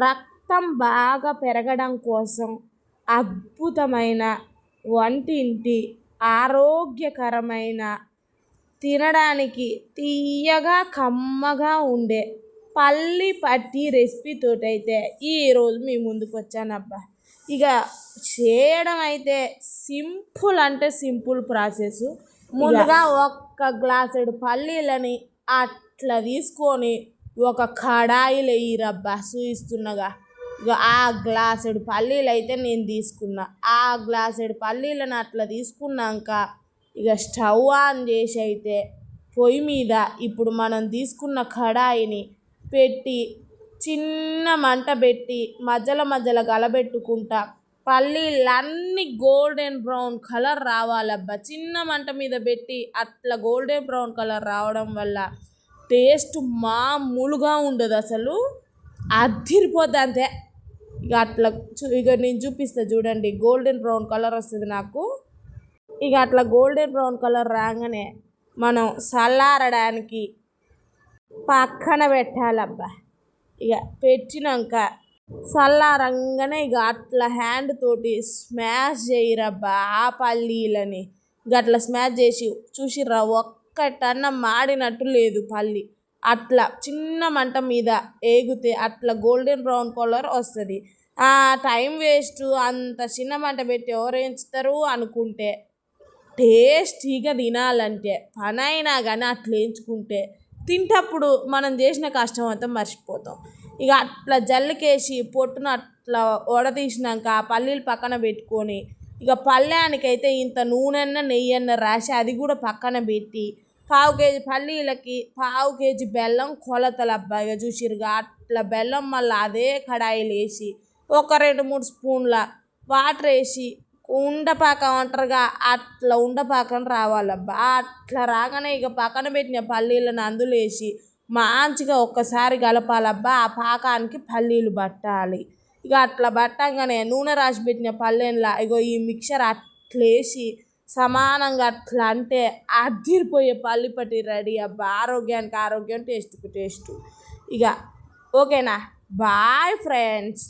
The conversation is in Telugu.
రక్తం బాగా పెరగడం కోసం అద్భుతమైన వంటింటి ఆరోగ్యకరమైన తినడానికి తీయగా కమ్మగా ఉండే పల్లి పట్టి రెసిపీతోటైతే ఈరోజు మీ ముందుకు వచ్చానబ్బా. ఇక చేయడం అయితే సింపుల్ అంటే సింపుల్ ప్రాసెస్. ముందుగా ఒక్క గ్లాసుడు పల్లీలని అట్లా తీసుకొని ఒక కడాయిలో వేయరబ్బా చూపిస్తున్నగా. ఇక ఆ గ్లాసుడు పల్లీలు అయితే నేను తీసుకున్నా. ఆ గ్లాసుడు పల్లీలను అట్లా తీసుకున్నాక ఇక స్టవ్ ఆన్ చేసి అయితే పొయ్యి మీద ఇప్పుడు మనం తీసుకున్న కడాయిని పెట్టి చిన్న మంట పెట్టి మధ్యలో కలబెట్టుకుంటా పల్లీలన్నీ గోల్డెన్ బ్రౌన్ కలర్ రావాలబ్బా. చిన్న మంట మీద పెట్టి అట్లా గోల్డెన్ బ్రౌన్ కలర్ రావడం వల్ల టేస్ట్ మామూలుగా ఉండదు, అసలు అదిరిపోద్ది అంతే. ఇక అట్లా ఇక నేను చూపిస్తా చూడండి, గోల్డెన్ బ్రౌన్ కలర్ వస్తుంది నాకు. ఇక అట్లా గోల్డెన్ బ్రౌన్ కలర్ రాగానే మనం చల్లారడానికి పక్కన పెట్టాలబ్బా. ఇక పెట్టినాక చల్లారంగానే ఇక అట్లా హ్యాండ్ తోటి స్మాష్ చేయరబ్బా ఆ పల్లీలని. ఇక అట్లా స్మాష్ చేసి చూసిర్రా, ఒక్కటన్నా మాడినట్టు లేదు పల్లి. అట్లా చిన్న మంట మీద ఏగితే అట్లా గోల్డెన్ బ్రౌన్ కలర్ వస్తుంది. ఆ టైం వేస్ట్, అంత చిన్న మంట పెట్టి ఎవరు వేయించుతారు అనుకుంటే టేస్టీగా తినాలంటే పని అయినా కానీ అట్లా వేయించుకుంటే తింటప్పుడు మనం చేసిన కష్టం అంతా మర్చిపోతాం. ఇక అట్లా జల్లికేసి పొట్టును అట్లా వడదీసినాక ఆ పల్లీలు పక్కన పెట్టుకొని ఇక పళ్ళానికైతే ఇంత నూనెన్న నెయ్యన్న రాసి అది కూడా పక్కన పెట్టి 1/2 కేజీ పల్లీలకి 1/2 కేజీ బెల్లం కొలతలు అబ్బా. ఇక చూసిరుగా అట్లా బెల్లం మళ్ళీ అదే కడాయిలు వేసి ఒక 2-3 స్పూన్ల వాటర్ వేసి ఉండపాకం అంటారుగా, అట్లా ఉండపాకం రావాలబ్బా. అట్లా రాగానే ఇక పక్కన పెట్టిన పల్లీలను అందులో వేసి మంచిగా ఒక్కసారి కలపాలబ్బా. ఆ పాకానికి పల్లీలు పట్టాలి. ఇక అట్లా పట్టంగానే నూనె రాసి పెట్టిన పల్లెంలా ఇగో ఈ మిక్చర్ అట్లా వేసి సమానంగా అట్లా అంటే అదిరిపోయే పల్లి పట్టి రెడీ అబ్బా. ఆరోగ్యానికి ఆరోగ్యం, టేస్ట్కి టేస్ట్. ఇక ఓకేనా, బాయ్ ఫ్రెండ్స్.